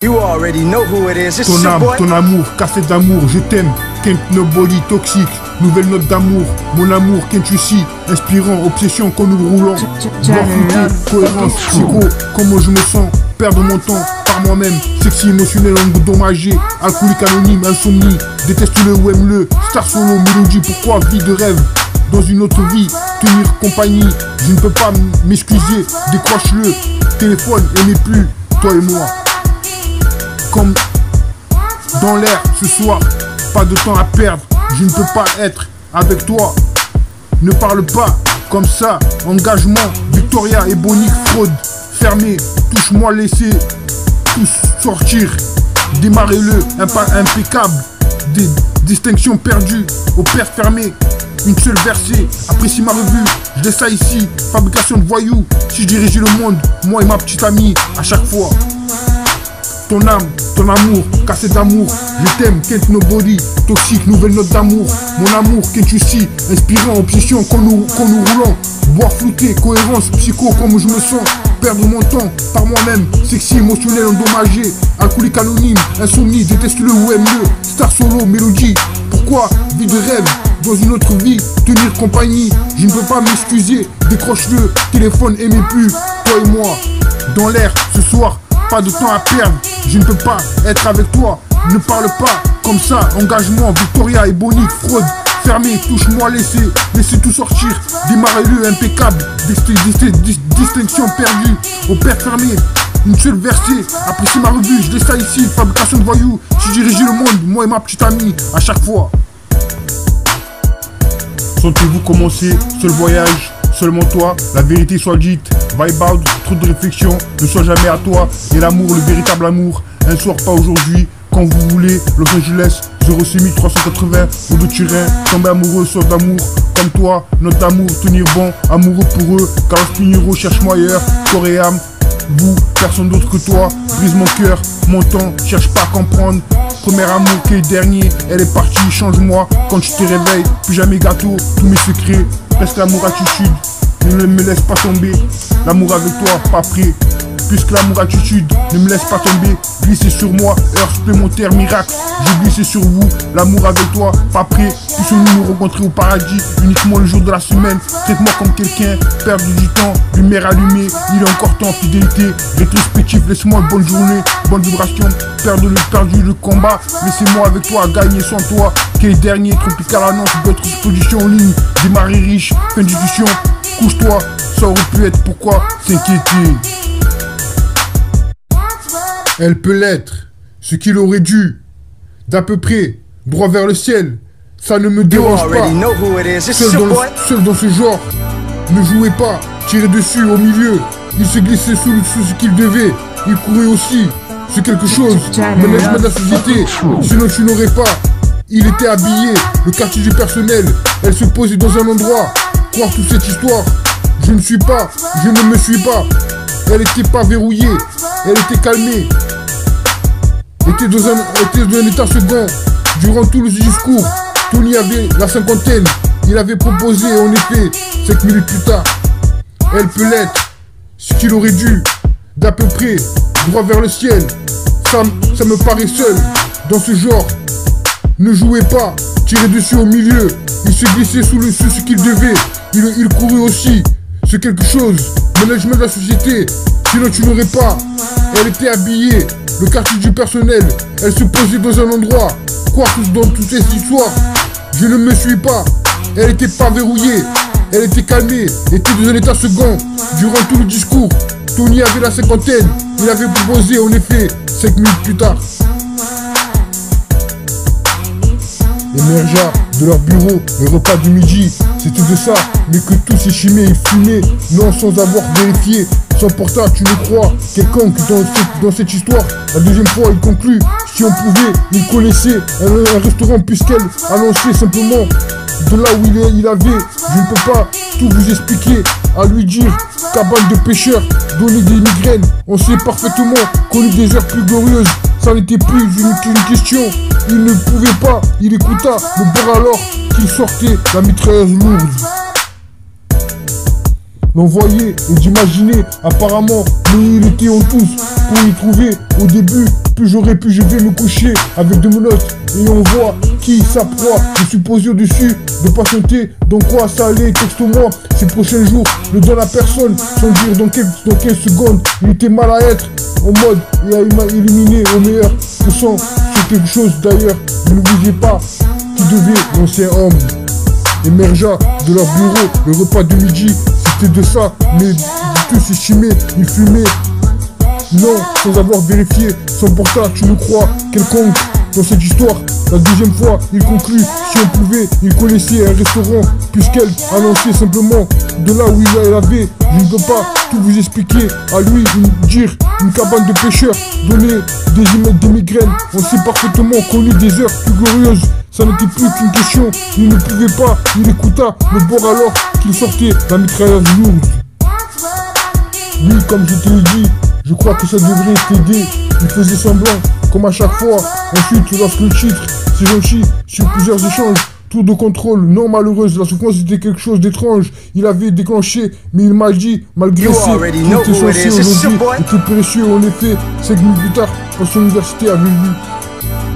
You already know who it is. It's Ton your âme, boy. ton amour, café d'amour, je t'aime. Can't nobody toxique, nouvelle note d'amour. Mon amour, can't you see, inspirant, obsession quand nous roulons. Voir flouter, cohérence, psycho, comment je me sens, perdre mon temps par moi-même. Sexy, émotionnel, endommagé, alcoolique anonyme, insomnie. Déteste-le ou aime-le, star solo, mélodie, pourquoi vie de rêve? Dans une autre vie, tenir compagnie, je ne peux pas m'excuser, décroche-le, téléphone et n'est plus, toi et moi. Comme dans l'air ce soir, pas de temps à perdre, je ne peux pas être avec toi. Ne parle pas comme ça, engagement, Victoria et Bonique, fraude, fermé, touche-moi, laissez tous sortir, démarrez-le, impeccable, des distinctions perdues, au père fermé. Une seule versée, apprécie ma revue, je laisse ça ici, fabrication de voyous. Si je dirigeais le monde, moi et ma petite amie, à chaque fois. Ton âme, ton amour, cassé d'amour, je t'aime, can't nobody, toxique, nouvelle note d'amour. Mon amour, can't you see, inspirant, obsession, quand nous roulons. Boire flouter, cohérence, psycho, comme je me sens. Perdre mon temps par moi-même, sexy, émotionnel, endommagé. Alcoolique anonyme, insomnie, déteste-le ou aime-le. Star solo, mélodie, pourquoi vie de rêve? Dans une autre vie, tenir compagnie, je ne peux pas m'excuser. Décroche-le, téléphone, aimez plus, toi et moi. Dans l'air, ce soir, pas de temps à perdre, je ne peux pas être avec toi. Ne parle pas comme ça, engagement, Victoria et Bonique, fraude, fermé, touche-moi, laissez tout sortir, démarrez-le, impeccable, distinction perdue, au père fermé. Une seule versée, apprécie ma revue, je laisse ça ici, fabrication de voyous. Si je dirigeais le monde, moi et ma petite amie, à chaque fois. Sentez-vous commencer, seul voyage, seulement toi, la vérité soit dite. Vibe out, trop de réflexion, ne sois jamais à toi. Et l'amour, le véritable amour, un soir pas aujourd'hui, quand vous voulez. Los Angeles, 06380, ou de Turin, tomber amoureux, sauf d'amour. Comme toi, note d'amour, tenir bon, amoureux pour eux. Carlos Pinheiro, cherche-moi ailleurs, corps et âme. Vous, personne d'autre que toi, brise mon cœur, mon temps, cherche pas à comprendre. Premier amour qui est dernier, elle est partie, change-moi. Quand tu te réveilles, plus jamais gâteau, tous mes secrets, presque l'amour attitude. Ne me laisse pas tomber, l'amour avec toi, pas prêt. Puisque l'amour attitude, ne me laisse pas tomber. Glissez sur moi, heure supplémentaire, miracle. J'ai glissé sur vous, l'amour avec toi, pas prêt. Puissions-nous nous rencontrer au paradis, uniquement le jour de la semaine. Traite-moi comme quelqu'un, perdre du temps, lumière allumée. Il est encore temps, fidélité, rétrospective. Laisse-moi une bonne journée, bonne vibration. Perdu le combat, laissez-moi avec toi, gagner sans toi. Quel dernier, tropical annonce, d'autres expositions en ligne. Démarrer riche, fin de discussion. Couche-toi, ça aurait pu être, pourquoi s'inquiéter? Elle peut l'être, ce qu'il aurait dû, d'à peu près, droit vers le ciel, ça ne me dérange pas. Seul dans ce genre, ne jouez pas, tirez dessus au milieu, il se glissait sous ce qu'il devait, il courait aussi, c'est quelque chose, management de la société, sinon tu n'aurais pas. Il était habillé, le quartier du personnel, elle se posait dans un endroit, croire toute cette histoire, je ne me suis pas, elle était pas verrouillée, elle était calmée, était dans un état second, durant tout le discours, Tony avait la cinquantaine, il avait proposé en effet, 5 minutes plus tard, elle peut l'être, ce qu'il aurait dû, d'à peu près, droit vers le ciel, ça me paraît seul, dans ce genre, ne jouez pas, tirez dessus au milieu, il se glissait sous ce qu'il devait, il courait aussi, c'est quelque chose, management de la société, sinon tu n'aurais pas, elle était habillée, le quartier du personnel, elle se posait dans un endroit, quoi dans toute cette histoire, je ne me suis pas, elle était pas verrouillée, elle était calmée, était dans un état second, durant tout le discours, Tony avait la cinquantaine, il avait proposé en effet, 5 minutes plus tard. Émergea de leur bureau, le repas du midi, c'était de ça, mais que tout s'échimait et fumait, non sans avoir vérifié, sans portable, tu ne crois, quelconque dans cette histoire, la deuxième fois il conclut, si on pouvait, il connaissait un restaurant puisqu'elle annonçait simplement, de là où il avait, je ne peux pas tout vous expliquer, à lui dire, cabane de pêcheurs, donner des migraines, on sait parfaitement qu'on eut des heures plus glorieuses, ça n'était plus une question, il ne pouvait pas, il écouta le bord alors qu'il sortait la mitrailleuse lourde. l'envoyer et d'imaginer apparemment. Mais il était en tous pour y trouver au début. Plus j'aurais pu, je vais me coucher avec de menottes et on voit qui sa proie. Je suis posé au-dessus de patienter. Dans quoi ça allait, texte-moi ces prochains jours. Ne donne à personne sans dire dans quelle seconde il était mal à être. En mode, il m'a éliminé au meilleur. Je sens c'est quelque chose d'ailleurs. N'oubliez pas qui devait l'ancien homme émergea de leur bureau. Le repas de midi, c'était de ça. Mais tous estimés, ils fumaient. Non, sans avoir vérifié son portable, tu nous crois quelconque dans cette histoire. La deuxième fois, il conclut, si on pouvait, il connaissait un restaurant, puisqu'elle annonçait simplement de là où il avait. Je ne peux pas tout vous expliquer, à lui dire une cabane de pêcheurs, donner des migraines. On s'est parfaitement connu des heures plus glorieuses. Ça n'était plus qu'une question, il ne pouvait pas, il écouta le bord alors qu'il sortait la mitrailleuse lourde. Oui, comme je te l'ai dit, je crois que ça devrait t'aider. Il faisait semblant, comme à chaque fois. Ensuite, lorsque le titre s'est gentil sur plusieurs échanges, tour de contrôle, non malheureuse, la souffrance était quelque chose d'étrange. Il avait déclenché, mais il m'a dit, malgré ses qui était censé aujourd'hui, était précieux. En effet, 5 minutes plus tard, quand son université avait vu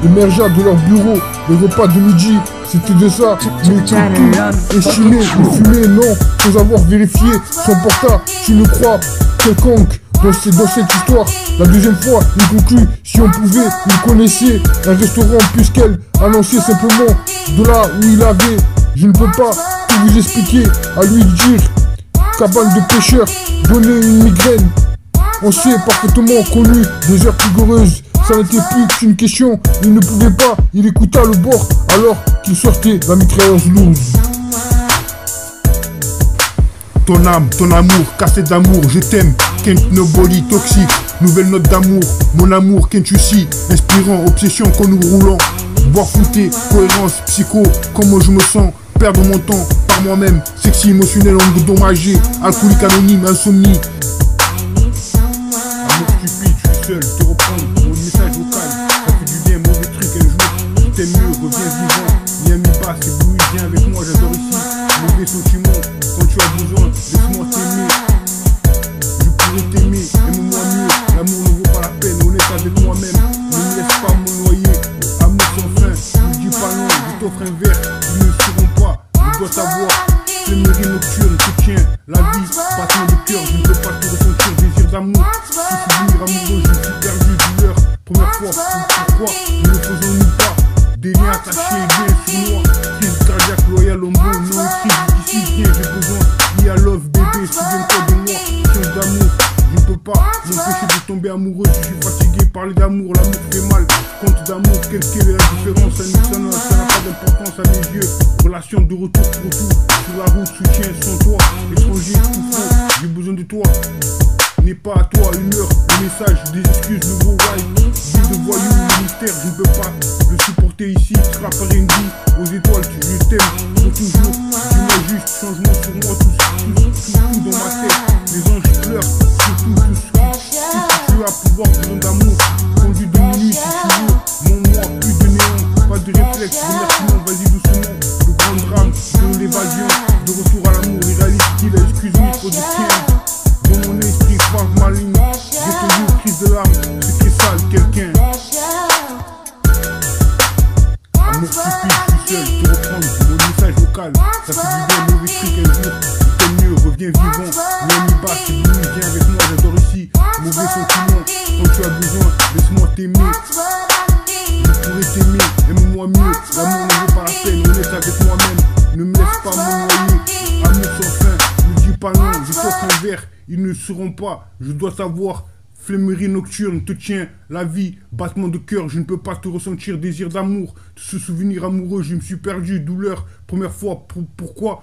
émergea de leur bureau, le repas de midi, c'était de ça. Mais tout estimé, il fumait, non, sans avoir vérifié son portable. Tu ne crois quelconque dans cette histoire. La deuxième fois, il conclut, si on pouvait, il connaissait un restaurant puisqu'elle annonçait simplement de là où il avait. Je ne peux pas tout vous expliquer, à lui dire, cabane de pêcheurs, donner une migraine. On s'est parfaitement connu des heures rigoureuses. Ça n'était plus qu'une question, il ne pouvait pas, il écouta le bord alors qu'il sortait la mitrailleuse lourde. Ton âme, ton amour, cassé d'amour, je t'aime, Can't Nobody toxique, nouvelle note d'amour, mon amour, Can't You See, inspirant, obsession quand nous roulons, boire flouté, cohérence, psycho, comment je me sens, perdre mon temps par moi-même, sexy, émotionnel, endommagé, alcoolique anonyme, insomnie. Amour stupide, je suis seul, te reprendre, mon message vocal, ça fait du bien, mauvais truc un jour, tout est mieux, reviens vivant, Miami Bass, c'est Louis, viens avec moi, j'adore ici, mauvais sentiment, quand tu as besoin, laisse-moi t'aimer, je pourrais t'aimer, aime-moi mieux, l'amour ne vaut pas la peine, honnête avec moi-même, ne me laisse pas me noyer, amour sans fin, ne dis pas non, je t'offre un verre, ils ne seront pas, je dois savoir, flémerie nocturne, te tiens, la vie, battement de cœur, je ne peux pas te ressentir, désir d'amour, je suis souvenir amoureux, je suis perdu, douleur, première fois, pourquoi, ne le faisons-nous pas, des liens attachés, bien sur moi, crise cardiaque, loyal, homme bon, non écrit, d'ici, viens, j'ai besoin, il y a love, bébé, souviens-toi de moi, science d'amour, je ne peux pas m'empêcher de tomber amoureux, je suis fatigué, parler d'amour, l'amour fait mal, compte d'amour, quelle est la différence, ça n'a pas d'importance à mes yeux, relation de retour pour tout, sur la route, soutien sans toi, étranger, tout faux, j'ai besoin de toi, n'est pas à toi, une heure, le message, des excuses, nouveau ride, vie de voyou, le mystère, je ne peux pas le supporter ici, rap R&B, aux étoiles, je t'aime, pour toujours, dis-moi juste, changement sur moi, tout dans ma tête, les anges pleurent, surtout, tout ce que tu as, pouvoir, besoin d'amour, conduit de minuit, si tu veux, mon moi, plus de néant, pas de réflexe, remerciement, vas-y doucement, le grand drame, de l'évasion, de retour à l'amour, les réalités, la excuse-moi, faut de tiens. Dans mon esprit, frange ma ligne, j'ai toujours crise de l'âme, c'est très sale, quelqu'un. Amour stupide, je suis seul, te reprendre, mon message vocal, ça fait du bien, mauvais truc un jour, tout mieux, reviens vivant, Miami Bass, c'est Louis, viens avec moi, j'adore ici, mauvais sentiment, quand tu as besoin, laisse-moi t'aimer, je pourrais t'aimer, aime-moi mieux, l'amour ne vaut pas la peine, honnête avec moi-même, ne me laisse pas me noyer, amour sans fin, ne dis pas non, je t'offre un verre, ils ne seront pas, je dois savoir, flémerie nocturne, te tiens, la vie, battement de cœur, je ne peux pas te ressentir, désir d'amour, ce souvenir amoureux, je me suis perdu, douleur, première fois, pourquoi